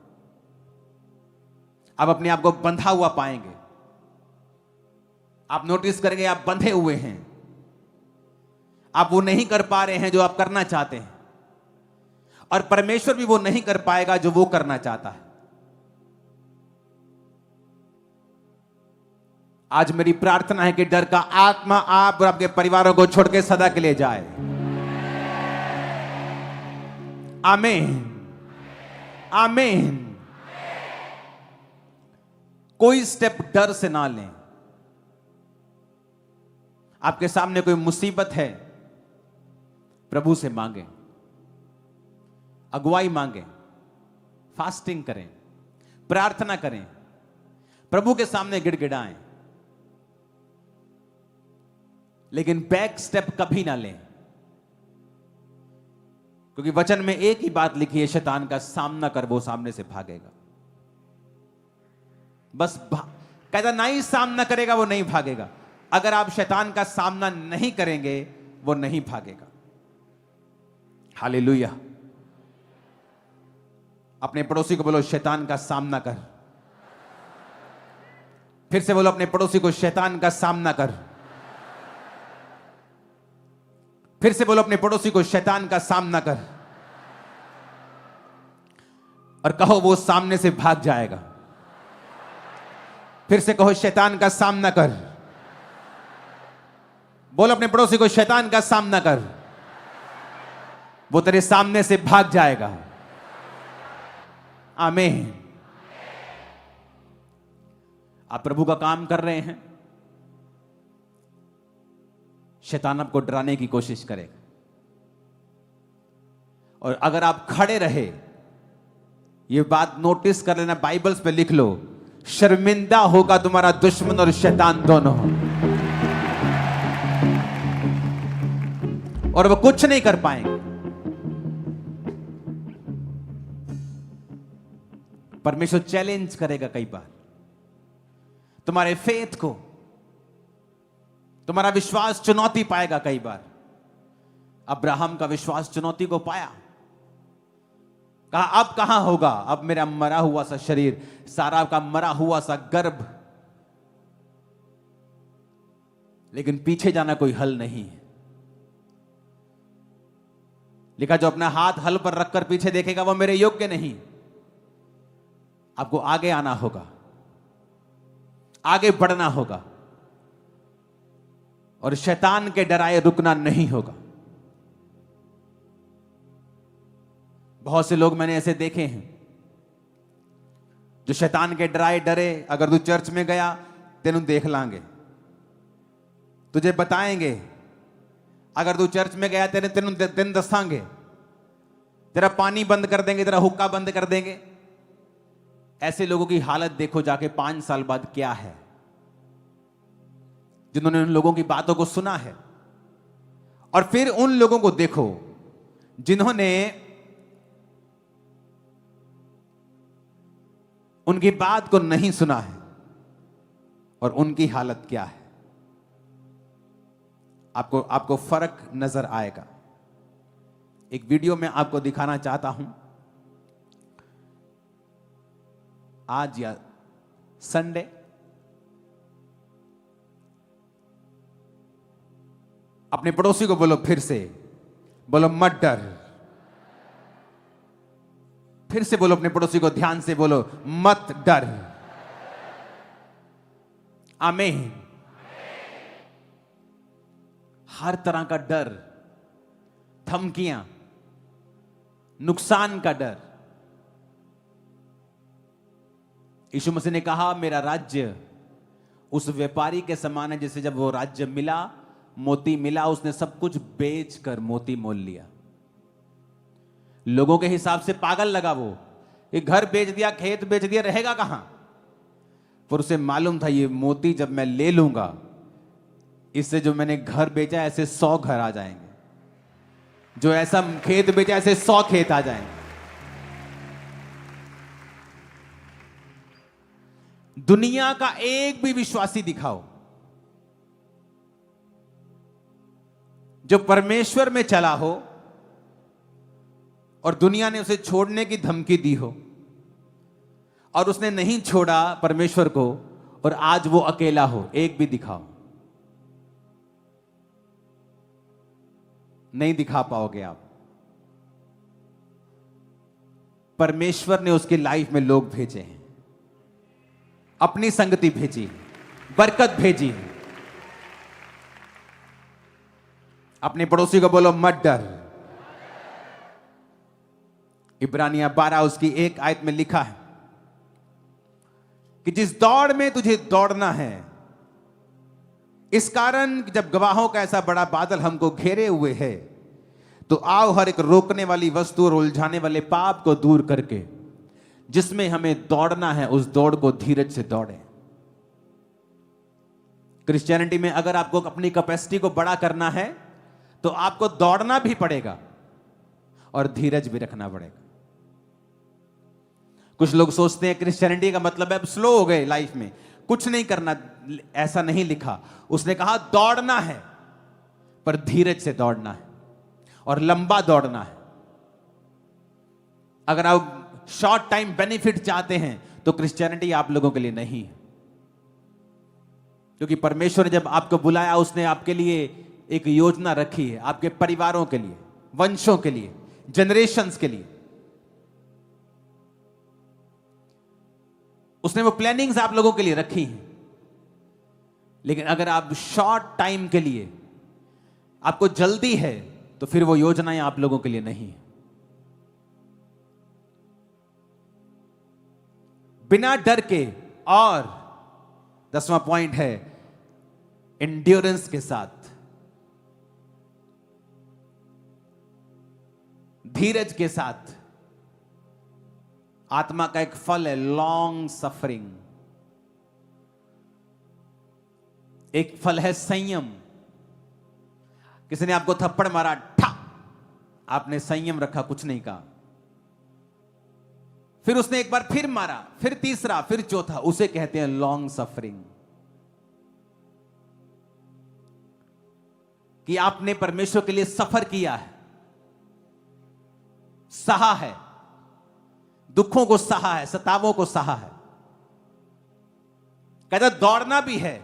आप अपने आप को बंधा हुआ पाएंगे। आप नोटिस करेंगे आप बंधे हुए हैं, आप वो नहीं कर पा रहे हैं जो आप करना चाहते हैं, और परमेश्वर भी वो नहीं कर पाएगा जो वो करना चाहता है। आज मेरी प्रार्थना है कि डर का आत्मा आप और आपके परिवारों को छोड़ के सदा के लिए जाए। आमीन, आमीन। कोई स्टेप डर से ना लें। आपके सामने कोई मुसीबत है, प्रभु से मांगे, अगुवाई मांगे, फास्टिंग करें, प्रार्थना करें, प्रभु के सामने गिड़गिड़ाएं, लेकिन बैक स्टेप कभी ना लें, क्योंकि वचन में एक ही बात लिखी है, शैतान का सामना कर वो सामने से भागेगा। बस कहता नहीं सामना करेगा वो नहीं भागेगा। अगर आप शैतान का सामना नहीं करेंगे वो नहीं भागेगा। हालेलुया। अपने पड़ोसी को बोलो शैतान का सामना कर। फिर से बोलो अपने पड़ोसी को शैतान का सामना कर। फिर से बोलो अपने पड़ोसी को शैतान का सामना कर, और कहो वो सामने से भाग जाएगा। फिर से कहो शैतान का सामना कर। बोलो अपने पड़ोसी को शैतान का सामना कर, वो तेरे सामने से भाग जाएगा। आमीन। आप प्रभु का काम कर रहे हैं, शैतान आपको डराने की कोशिश करेगा, और अगर आप खड़े रहे, ये बात नोटिस कर लेना, बाइबल्स पे लिख लो, शर्मिंदा होगा तुम्हारा दुश्मन और शैतान दोनों, और वो कुछ नहीं कर पाएंगे। परमेश्वर चैलेंज करेगा कई बार तुम्हारे फेथ को, तुम्हारा विश्वास चुनौती पाएगा कई बार। अब्राहम का विश्वास चुनौती को पाया, कहा अब कहां होगा, अब मेरा मरा हुआ सा शरीर, सारा का मरा हुआ सा गर्भ, लेकिन पीछे जाना कोई हल नहीं है। लिखा जो अपना हाथ हल पर रखकर पीछे देखेगा वो मेरे योग्य नहीं। आपको आगे आना होगा, आगे बढ़ना होगा, और शैतान के डराए रुकना नहीं होगा। बहुत से लोग मैंने ऐसे देखे हैं जो शैतान के डराए डरे, अगर तू चर्च में गया तेनू देख लांगे, तुझे बताएंगे अगर तू चर्च में गया तेरे तेन दिन दसांगे, तेरा पानी बंद कर देंगे, तेरा हुक्का बंद कर देंगे। ऐसे लोगों की हालत देखो जाके 5 साल बाद क्या है, जिन्होंने उन लोगों की बातों को सुना है। और फिर उन लोगों को देखो जिन्होंने उनकी बात को नहीं सुना है, और उनकी हालत क्या है। आपको फर्क नजर आएगा। एक वीडियो में आपको दिखाना चाहता हूं। आज या संडे अपने पड़ोसी को बोलो, फिर से बोलो मत डर। फिर से बोलो अपने पड़ोसी को, ध्यान से बोलो, मत डर। आमीन। हर तरह का डर, धमकियां, नुकसान का डर। यीशु मसीह ने कहा मेरा राज्य उस व्यापारी के समान है, जैसे जब वो राज्य मिला, मोती मिला, उसने सब कुछ बेचकर मोती मोल लिया। लोगों के हिसाब से पागल लगा वो, कि घर बेच दिया, खेत बेच दिया, रहेगा कहां। पर उसे मालूम था ये मोती जब मैं ले लूंगा, इससे जो मैंने घर बेचा ऐसे 100 घर आ जाएंगे, जो ऐसा खेत बेचा ऐसे 100 खेत आ जाएंगे। दुनिया का एक भी विश्वासी दिखाओ जो परमेश्वर में चला हो और दुनिया ने उसे छोड़ने की धमकी दी हो, और उसने नहीं छोड़ा परमेश्वर को, और आज वो अकेला हो। एक भी दिखाओ, नहीं दिखा पाओगे आप। परमेश्वर ने उसकी लाइफ में लोग भेजे हैं, अपनी संगति भेजी, बरकत भेजी। अपने पड़ोसी को बोलो मत डर। इब्रानिया 12 उसकी 1 आयत में लिखा है कि जिस दौड़ में तुझे दौड़ना है, इस कारण जब गवाहों का ऐसा बड़ा बादल हमको घेरे हुए है, तो आओ हर एक रोकने वाली वस्तु और उलझाने वाले पाप को दूर करके जिसमें हमें दौड़ना है, उस दौड़ को धीरज से दौड़े। क्रिश्चियनिटी में अगर आपको अपनी कैपेसिटी को बड़ा करना है तो आपको दौड़ना भी पड़ेगा और धीरज भी रखना पड़ेगा। कुछ लोग सोचते हैं क्रिश्चियनिटी का मतलब है अब स्लो हो गए लाइफ में, कुछ नहीं करना। ऐसा नहीं लिखा। उसने कहा दौड़ना है, पर धीरज से दौड़ना है और लंबा दौड़ना है। अगर आप शॉर्ट टाइम बेनिफिट चाहते हैं तो क्रिश्चियनिटी आप लोगों के लिए नहीं है, क्योंकि परमेश्वर ने जब आपको बुलाया, उसने आपके लिए एक योजना रखी है, आपके परिवारों के लिए, वंशों के लिए, जनरेशंस के लिए। उसने वो प्लानिंग्स आप लोगों के लिए रखी हैं। लेकिन अगर आप शॉर्ट टाइम के लिए आपको जल्दी है, तो फिर वो योजनाएं आप लोगों के लिए नहीं है। बिना डर के, और 10वां पॉइंट है एंड्योरेंस के साथ, धीरज के साथ। आत्मा का एक फल है लॉन्ग सफरिंग, एक फल है संयम। किसी ने आपको थप्पड़ मारा, ठा, आपने संयम रखा, कुछ नहीं कहा। फिर उसने एक बार फिर मारा, फिर तीसरा, फिर चौथा, उसे कहते हैं लॉन्ग सफरिंग। कि आपने परमेश्वर के लिए सफर किया है, सहा है, दुखों को सहा है, सतावों को सहा है। कहता दौड़ना भी है,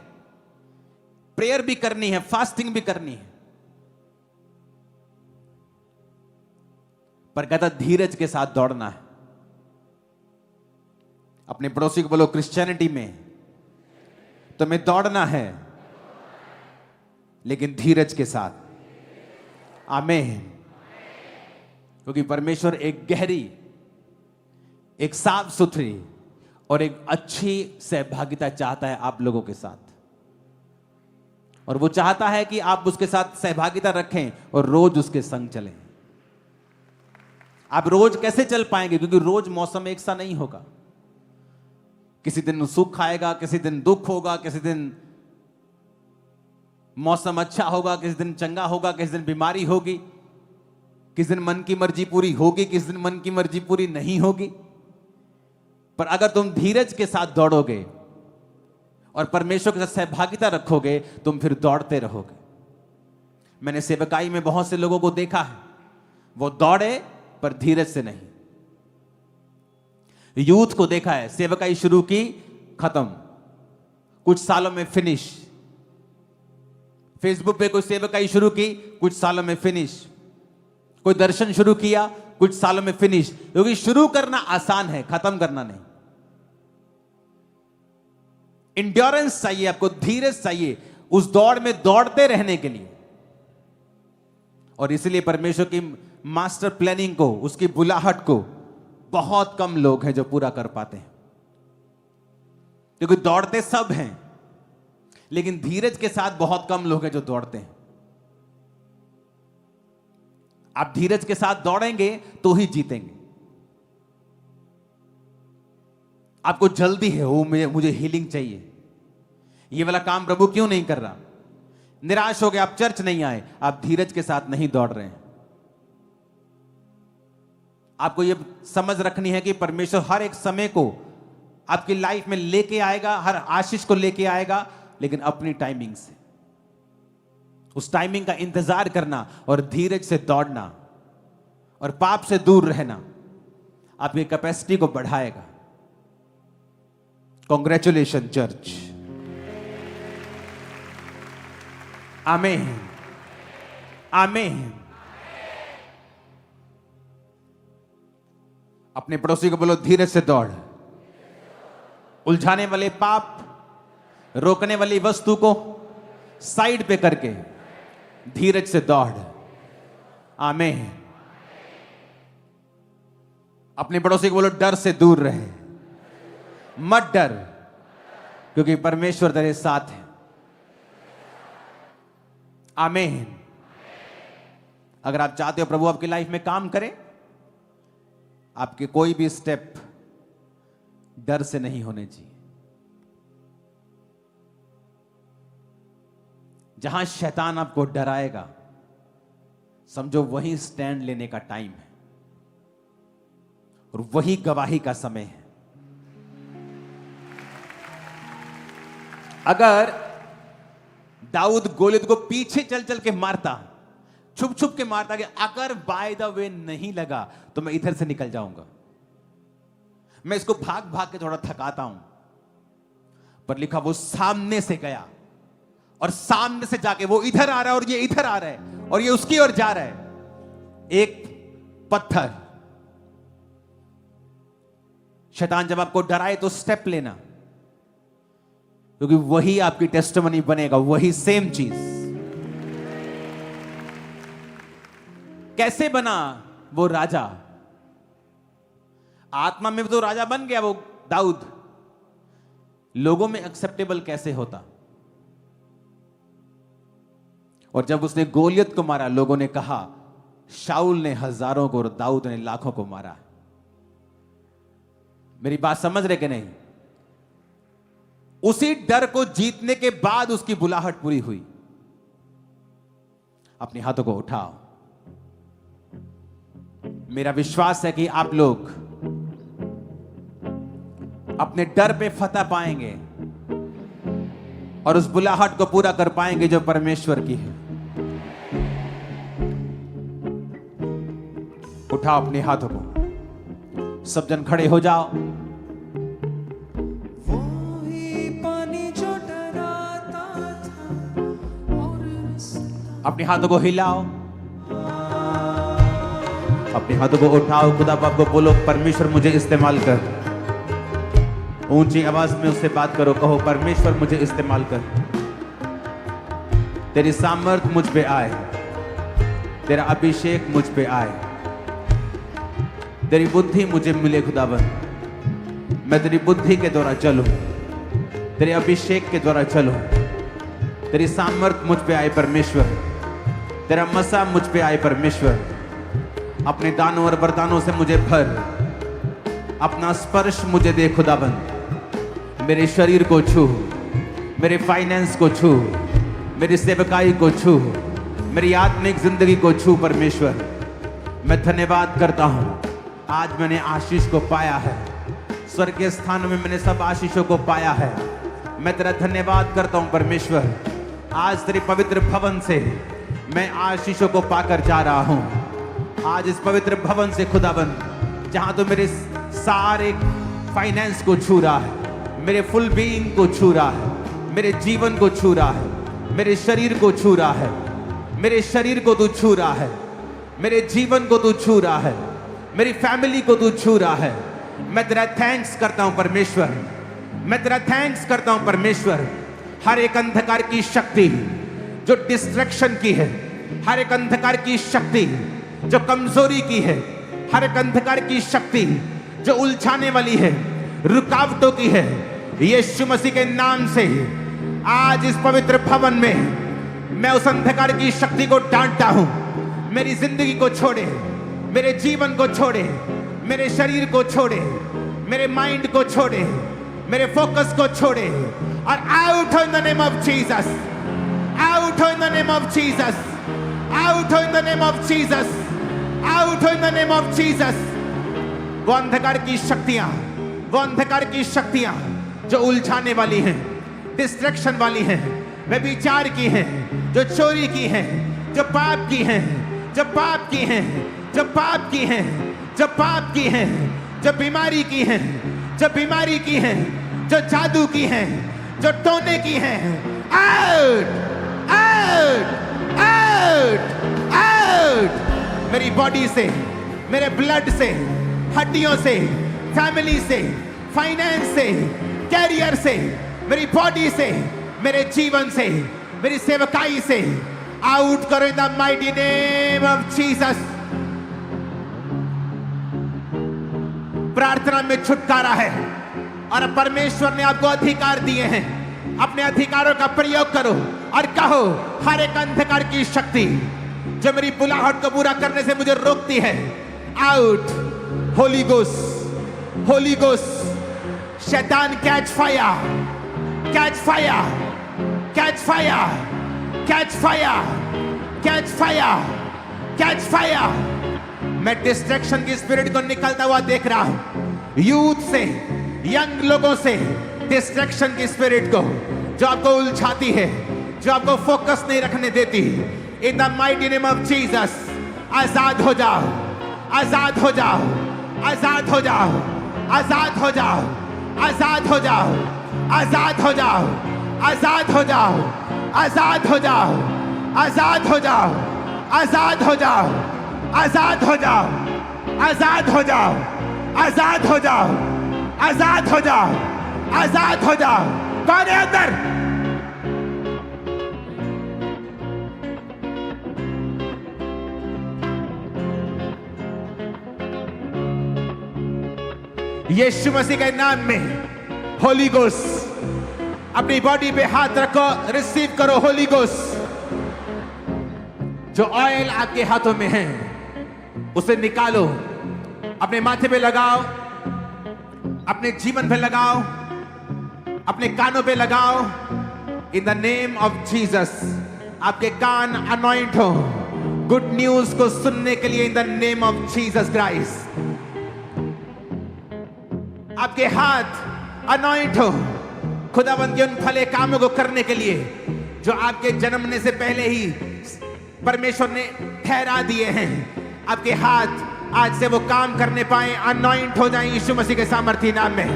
प्रेयर भी करनी है, फास्टिंग भी करनी है, पर कहता धीरज के साथ दौड़ना है। अपने पड़ोसी को बोलो क्रिश्चियनिटी में तुम्हें दौड़ना है, लेकिन धीरज के साथ। आमीन। क्योंकि परमेश्वर एक गहरी, एक साफ सुथरी और एक अच्छी सहभागिता चाहता है आप लोगों के साथ। और वो चाहता है कि आप उसके साथ सहभागिता रखें और रोज उसके संग चलें। आप रोज कैसे चल पाएंगे? क्योंकि रोज मौसम एक सा नहीं होगा। किसी दिन सुख आएगा, किसी दिन दुख होगा, किसी दिन मौसम अच्छा होगा, किसी दिन चंगा होगा, किसी दिन बीमारी होगी, किसी दिन मन की मर्जी पूरी होगी, किसी दिन मन की मर्जी पूरी नहीं होगी। पर अगर तुम धीरज के साथ दौड़ोगे और परमेश्वर के साथ सहभागिता रखोगे, तुम फिर दौड़ते रहोगे। मैंने सेवकाई में बहुत से लोगों को देखा है, वो दौड़े पर धीरज से नहीं। यूथ को देखा है, सेवकाई शुरू की, खत्म, कुछ सालों में फिनिश। फेसबुक पे कोई सेवकाई शुरू की, कुछ सालों में फिनिश। कोई दर्शन शुरू किया, कुछ सालों में फिनिश। क्योंकि शुरू करना आसान है, खत्म करना नहीं। इंड्योरेंस चाहिए आपको, धीरज चाहिए उस दौड़ में दौड़ते रहने के लिए। और इसलिए परमेश्वर की मास्टर प्लानिंग को, उसकी बुलाहट को बहुत कम लोग हैं जो पूरा कर पाते हैं। क्योंकि दौड़ते सब हैं, लेकिन धीरज के साथ बहुत कम लोग हैं जो दौड़ते हैं। आप धीरज के साथ दौड़ेंगे तो ही जीतेंगे। आपको जल्दी है, वो मुझे हीलिंग चाहिए, ये वाला काम प्रभु क्यों नहीं कर रहा? निराश हो गए, आप चर्च नहीं आए, आप धीरज के साथ नहीं दौड़ रहे हैं। आपको ये समझ रखनी है कि परमेश्वर हर एक समय को आपकी लाइफ में लेके आएगा, हर आशीष को लेके आएगा, लेकिन अपनी टाइमिंग से। उस टाइमिंग का इंतजार करना और धीरज से दौड़ना और पाप से दूर रहना आपकी कैपेसिटी को बढ़ाएगा। Congratulation church. आमीन, आमीन। अपने पड़ोसी को बोलो, धीरज से दौड़। उलझाने वाले पाप, रोकने वाली वस्तु को साइड पे करके धीरज से दौड़। आमीन। अपने पड़ोसी को बोलो, डर से दूर रहे, मत डर, क्योंकि परमेश्वर तेरे साथ है। आमीन। अगर आप चाहते हो प्रभु आपकी लाइफ में काम करे, आपके कोई भी स्टेप डर से नहीं होने चाहिए। जहां शैतान आपको डराएगा, समझो वही स्टैंड लेने का टाइम है और वही गवाही का समय है। अगर दाऊद गोलियत को पीछे चल चल के मारता, छुप छुप के मारता, कि अगर बाय द वे नहीं लगा तो मैं इधर से निकल जाऊंगा, मैं इसको भाग भाग के थोड़ा थकाता हूं, पर लिखा वो सामने से गया और सामने से जाके वो इधर आ रहा है और ये इधर आ रहा है और ये उसकी ओर जा रहा है। एक पत्थर। शैतान जब आपको डराए तो स्टेप लेना, क्योंकि वही आपकी टेस्टिमनी बनेगा, वही सेम चीज। कैसे बना वो राजा? आत्मा में तो राजा बन गया वो दाऊद, लोगों में एक्सेप्टेबल कैसे होता? और जब उसने गोलियत को मारा, लोगों ने कहा शाऊल ने हजारों को और दाऊद ने लाखों को मारा। मेरी बात समझ रहे कि नहीं? उसी डर को जीतने के बाद उसकी बुलाहट पूरी हुई। अपने हाथों को उठाओ। मेरा विश्वास है कि आप लोग अपने डर पे फतह पाएंगे और उस बुलाहट को पूरा कर पाएंगे जो परमेश्वर की है। उठाओ अपने हाथों को। सब जन खड़े हो जाओ। अपने हाथों को हिलाओ, अपने हाथों को उठाओ। खुदा बाप को बोलो, परमेश्वर मुझे इस्तेमाल कर। ऊंची आवाज में उससे बात करो, कहो परमेश्वर मुझे इस्तेमाल कर। तेरी सामर्थ मुझ पे आए, तेरा अभिषेक मुझ पे आए, तेरी बुद्धि मुझे मिले खुदावन। मैं तेरी बुद्धि के द्वारा चलूं, तेरे अभिषेक के द्वारा चलूं, तेरी सामर्थ मुझ पे आए परमेश्वर, तेरा मसा मुझ पे आए परमेश्वर। अपने दानों और वरदानों से मुझे भर, अपना स्पर्श मुझे दे खुदाबंद। मेरे शरीर को छू, मेरे फाइनेंस को छू, मेरी सेवकाई को छू, मेरी आत्मिक जिंदगी को छू परमेश्वर। मैं धन्यवाद करता हूं, आज मैंने आशीष को पाया है, स्वर्गीय स्थानों में मैंने सब आशीषों को पाया है। मैं तेरा धन्यवाद करता हूं परमेश्वर, आज तेरे पवित्र भवन से मैं आशीषों को पाकर जा रहा हूं। आज इस पवित्र भवन से खुदाबंद, जहां तो मेरे सारे फाइनेंस को छू रहा है, मेरे फुल बीइंग को छू रहा है, मेरे जीवन को छू रहा है, मेरे शरीर को छू रहा है, मेरे शरीर को तू छू रहा है, मेरे जीवन को तू छू रहा है, मेरी फैमिली को तू छू रहा है। मैं तेरा थैंक्स करता हूं परमेश्वर, मैं तेरा थैंक्स करता हूं परमेश्वर। हर एक अंधकार की शक्ति जो डिस्ट्रैक्शन की है, हर एक अंधकार की शक्ति जो कमजोरी की है, हर एक अंधकार की शक्ति जो उलझाने वाली है, रुकावटों की है, यीशु मसीह के नाम से आज इस पवित्र भवन में मैं उस अंधकार की शक्ति को डांटता हूं। मेरी जिंदगी को छोड़े, मेरे जीवन को छोड़े, मेरे शरीर को छोड़े, मेरे माइंड को छोड़े, मेरे फोकस को छोड़े और out in the name of Jesus, out in the name of Jesus, out in the name of Jesus, out in the name of Jesus. वो अंधकार की शक्तियां, वो अंधकार की शक्तियां जो उलझाने वाली हैं, डिस्ट्रैक्शन वाली हैं, व्यभिचार की हैं, जो चोरी की हैं, जो पाप की हैं, जो पाप की हैं, जो पाप की हैं, जो पाप की हैं, जो बीमारी की हैं, जो बीमारी की हैं, जो जादू की हैं, जो टोने की हैं, आउट आउट आउट आउट। मेरी बॉडी से, मेरे ब्लड से, हड्डियों से, फैमिली से, फाइनेंस से, कैरियर से, मेरी बॉडी से, मेरे जीवन से, मेरी सेवकाई से आउट करो in the mighty name of Jesus. प्रार्थना में छुटकारा है और परमेश्वर ने आपको अधिकार दिए हैं। अपने अधिकारों का प्रयोग करो और कहो, हर एक अंधकार की शक्ति जो मेरी बुलाहट को पूरा करने से मुझे रोकती है, out. Holy ghost, holy ghost, शैतान catch fire, catch fire, catch fire, catch fire, catch fire, catch fire. मैं डिस्ट्रैक्शन की स्पिरिट को निकलता हुआ देख रहा हूं, यूथ से, यंग लोगों से डिस्ट्रैक्शन की स्पिरिट को जो आपको उलझाती है, जो आपको फोकस नहीं रखने देती। In the mighty name of Jesus आजाद हो जाओ, आजाद हो जाओ, आजाद हो जाओ, आजाद हो जाओ, आजाद हो जाओ, आजाद हो जाओ, आजाद हो जाओ, आजाद हो जाओ, आजाद हो जाओ, आजाद हो जाओ, आजाद हो जाओ, आजाद हो जाओ, आजाद हो जाओ, आजाद हो जाओ, आजाद हो जाओ। कौन है अंदर? यीशु मसीह के नाम में होली गोस्ट, अपनी बॉडी पे हाथ रखो, रिसीव करो होली गोस्ट। जो ऑयल आपके हाथों में है उसे निकालो, अपने माथे पे लगाओ, अपने जीवन पे लगाओ, अपने कानों पे लगाओ। इन द नेम ऑफ जीसस आपके कान अनॉइंट हो गुड न्यूज को सुनने के लिए। इन the name of Jesus Christ आपके हाथ अनॉइंट हो खुदावंद के उन भले कामों को करने के लिए जो आपके जन्मने से पहले ही परमेश्वर ने ठहरा दिए हैं। आपके हाथ आज से वो काम करने पाए, अनॉइंट हो जाएं यीशु मसीह के सामर्थी नाम में।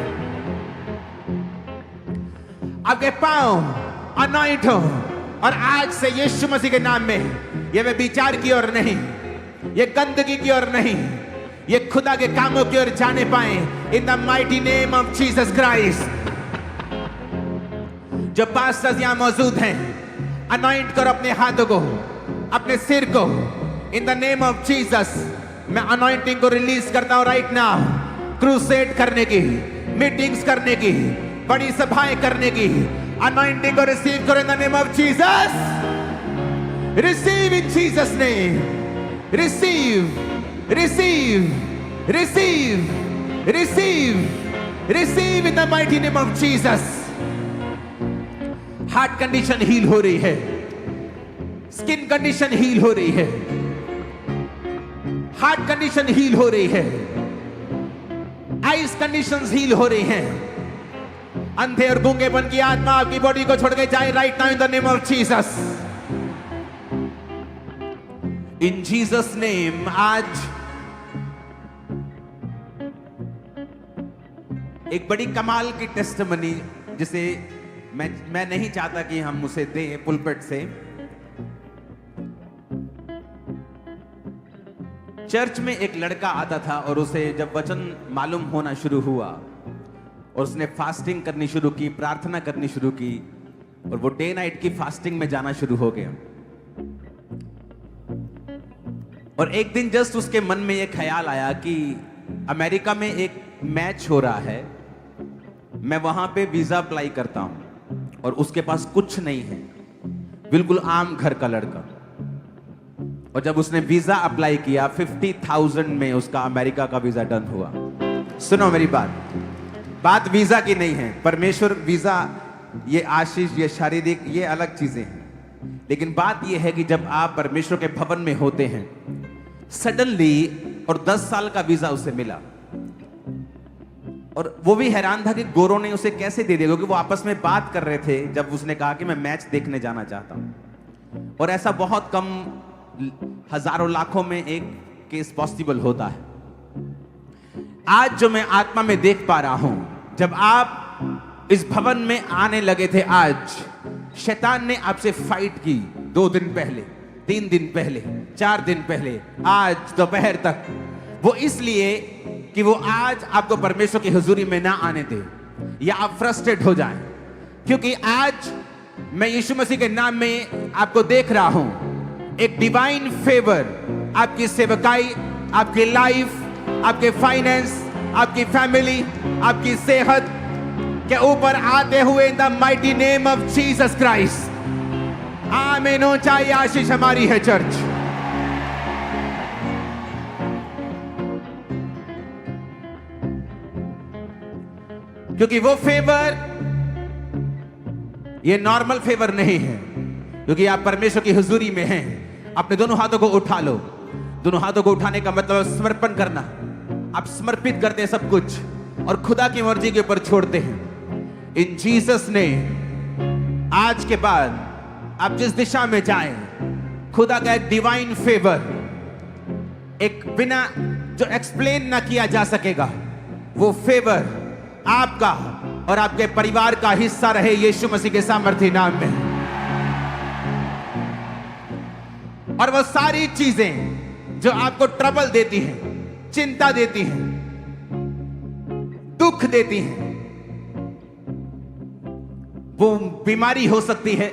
आपके पांव अनॉइंट हो और आज से यीशु मसीह के नाम में ये व्यभिचार की ओर नहीं, ये गंदगी की ओर नहीं, ये खुदा के कामों की ओर जाने पाए। इन the mighty name of Jesus Christ. जो पास्टर्स यहां मौजूद हैं, अनॉइंट करो अपने हाथों को, अपने सिर को। इन द नेम ऑफ जीसस मैं अनॉइंटिंग को रिलीज करता हूं राइट नाउ। क्रूसेड करने की, मीटिंग्स करने की, बड़ी सभाएं करने की, अनॉइंटिंग को रिसीव करो in the name of Jesus. Receive in Jesus name, receive, receive, receive, receive, receive in the mighty name of Jesus. Heart condition heal हो रही है, स्किन कंडीशन हील हो रही है, हार्ट कंडीशन हील हो रही है, आइज कंडीशंस हील हो रही हैं। अंधे और गूंगेपन की आत्मा आपकी बॉडी को छोड़ के जाए right now in the name of Jesus. In Jesus name. आज एक बड़ी कमाल की टेस्टिमनी जिसे मैं नहीं चाहता कि हम उसे दें पुलपिट से। चर्च में एक लड़का आता था और उसे जब वचन मालूम होना शुरू हुआ और उसने फास्टिंग करनी शुरू की, प्रार्थना करनी शुरू की और वो डे नाइट की फास्टिंग में जाना शुरू हो गया। और एक दिन जस्ट उसके मन में यह ख्याल आया कि अमेरिका में एक मैच हो रहा है, मैं वहां पे वीजा अप्लाई करता हूं और उसके पास कुछ नहीं है, बिल्कुल आम घर का लड़का। और जब उसने वीजा अप्लाई किया 50,000 में उसका अमेरिका का वीजा डन हुआ। सुनो मेरी बात वीजा की नहीं है। परमेश्वर वीजा, ये आशीष, ये शारीरिक, ये अलग चीजें हैं, लेकिन बात ये है कि जब आप परमेश्वर के भवन में होते हैं सडनली, और 10 साल का वीजा उसे मिला। और वो भी हैरान था कि गोरों ने उसे कैसे दे दिया, क्योंकि वो आपस में बात कर रहे थे जब उसने कहा कि मैं मैच देखने जाना चाहता हूं। और ऐसा बहुत कम, हजारों लाखों में एक केस पॉसिबल होता है। आज जो मैं आत्मा में देख पा रहा हूं, जब आप इस भवन में आने लगे थे, आज शैतान ने आपसे फाइट की 2 दिन पहले, 3 दिन पहले, 4 दिन पहले, आज दोपहर तक। वो इसलिए कि वो आज आपको परमेश्वर की हुजूरी में ना आने दे या आप फ्रस्ट्रेट हो जाएं। क्योंकि आज मैं यीशु मसीह के नाम में आपको देख रहा हूं, एक डिवाइन फेवर आपकी सेवकाई, आपकी लाइफ, आपके फाइनेंस, आपकी फैमिली, आपकी सेहत के ऊपर आते हुए इन the mighty name of Jesus Christ. आमीन। ऊंचाई आशीष हमारी है चर्च। क्योंकि वो फेवर ये नॉर्मल फेवर नहीं है, क्योंकि आप परमेश्वर की हुजूरी में हैं। अपने दोनों हाथों को उठा लो। दोनों हाथों को उठाने का मतलब समर्पण करना। आप समर्पित करते हैं सब कुछ और खुदा की मर्जी के ऊपर छोड़ते हैं। इन जीसस ने आज के बाद आप जिस दिशा में जाएं, खुदा का एक डिवाइन फेवर, एक बिना जो एक्सप्लेन ना किया जा सकेगा, वो फेवर आपका और आपके परिवार का हिस्सा रहे यीशु मसीह के सामर्थी नाम में। और वो सारी चीजें जो आपको ट्रबल देती हैं, चिंता देती हैं, दुख देती हैं, वो बीमारी हो सकती है,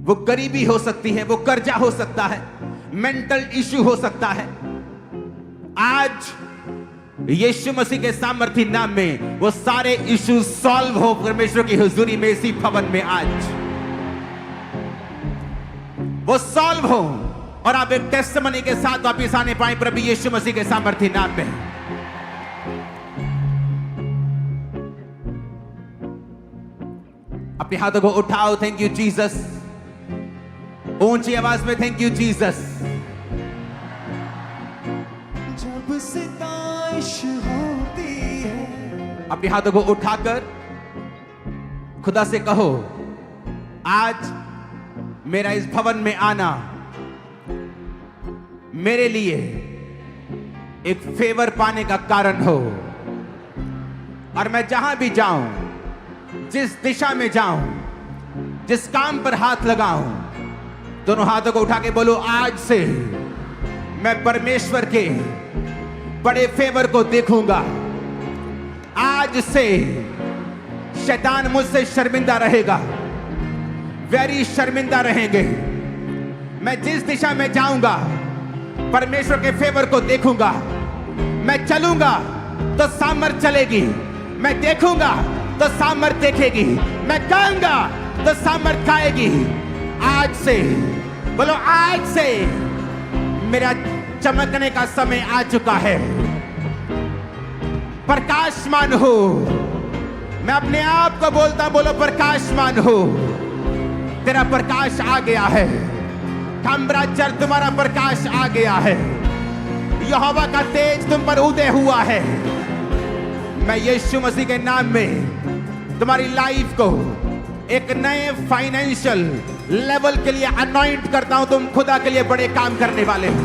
वो गरीबी हो सकती है, वो कर्जा हो सकता है, मेंटल इश्यू हो सकता है, आज यीशु मसीह के सामर्थी नाम में वो सारे इश्यू सॉल्व हो परमेश्वर की हुजूरी में, इसी भवन में आज वो सॉल्व हो और आप एक टेस्टिमनी के साथ वापिस आने पाए प्रभु यीशु मसीह के सामर्थी नाम में। अपने हाथों को उठाओ। Thank you Jesus. ऊंची आवाज में थैंक यू जीसस।
जब सिताइश होती है,
अपने हाथों को उठाकर खुदा से कहो, आज मेरा इस भवन में आना मेरे लिए एक फेवर पाने का कारण हो, और मैं जहां भी जाऊं, जिस दिशा में जाऊं, जिस काम पर हाथ लगाऊं, दोनों हाथों को उठा के बोलो, आज से मैं परमेश्वर के बड़े फेवर को देखूंगा। आज से शैतान मुझसे शर्मिंदा रहेगा, वैरी शर्मिंदा रहेंगे। मैं जिस दिशा में जाऊंगा परमेश्वर के फेवर को देखूंगा। मैं चलूंगा तो सामर्थ चलेगी, मैं देखूंगा तो सामर्थ देखेगी, मैं गाऊंगा तो सामर्थ गाएगी। आज से बोलो, आज से मेरा चमकने का समय आ चुका है। प्रकाशमान हो, मैं अपने आप को बोलता हूं, बोलो प्रकाशमान हो, तेरा प्रकाश आ गया है। खम्बराचर, तुम्हारा प्रकाश आ गया है। यहोवा का तेज तुम पर उदय हुआ है। मैं यीशु मसीह के नाम में तुम्हारी लाइफ को एक नए फाइनेंशियल लेवल के लिए अनॉइंट करता हूं। तुम खुदा के लिए बड़े काम करने वाले हो।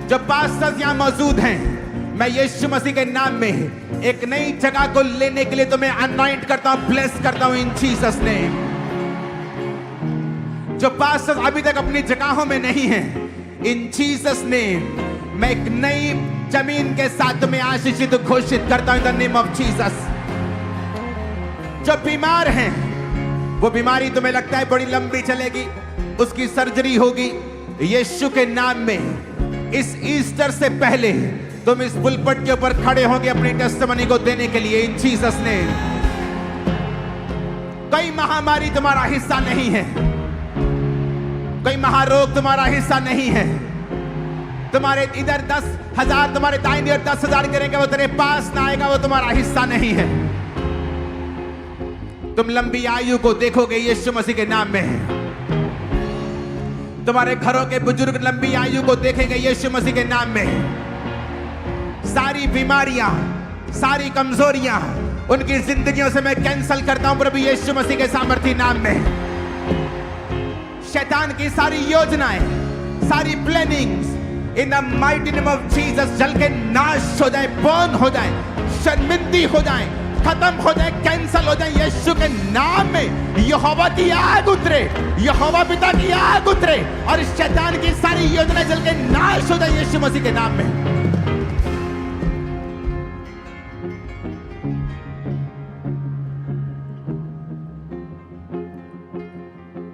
जो पास्टर्स यहां मौजूद हैं, मैं यीशु मसीह के नाम में एक नई जगह को लेने के लिए तुम्हें अनॉइंट करता हूं, ब्लेस करता हूं इन जीसस नेम। जो पास्टर्स अभी तक अपनी जगहों में नहीं हैं, इन जीसस नेम मैं एक नई जमीन के साथ तुम्हें आशीषित घोषित करता हूं इन द नेम ऑफ जीसस। जो बीमार हैं, वो बीमारी तुम्हें लगता है बड़ी लंबी चलेगी, उसकी सर्जरी होगी। यीशु के नाम में इस ईस्टर से पहले तुम इस पुलपट के ऊपर खड़े होंगे अपनी टेस्टिमनी को देने के लिए इन जीसस नेम। कोई महामारी तुम्हारा हिस्सा नहीं है, कोई महारोग तुम्हारा हिस्सा नहीं है। तुम्हारे इधर 10,000 तुम्हारे दाहिनी ओर 10,000 गिरेंगे, वो तेरे पास ना आएगा, वो तुम्हारा हिस्सा नहीं है। तुम लंबी आयु को देखोगे यीशु मसीह के नाम में। तुम्हारे घरों के बुजुर्ग लंबी आयु को देखेंगे यीशु मसीह के नाम में। सारी बीमारियां, सारी कमजोरियां, उनकी जिंदगियों से मैं कैंसल करता हूं प्रभु यीशु मसीह के सामर्थी नाम में। शैतान की सारी योजनाएं, सारी plannings in the mighty name of Jesus जल के नाश हो जाए, बर्न हो जाए, शर्मिंदी हो जाए, खत्म हो जाए, कैंसल हो जाए यीशु के नाम में। यहोवा की आग उतरे, यहोवा पिता की आग उतरे और शैतान की सारी योजनाएं जल के नाश हो जाए यीशु मसीह के नाम में।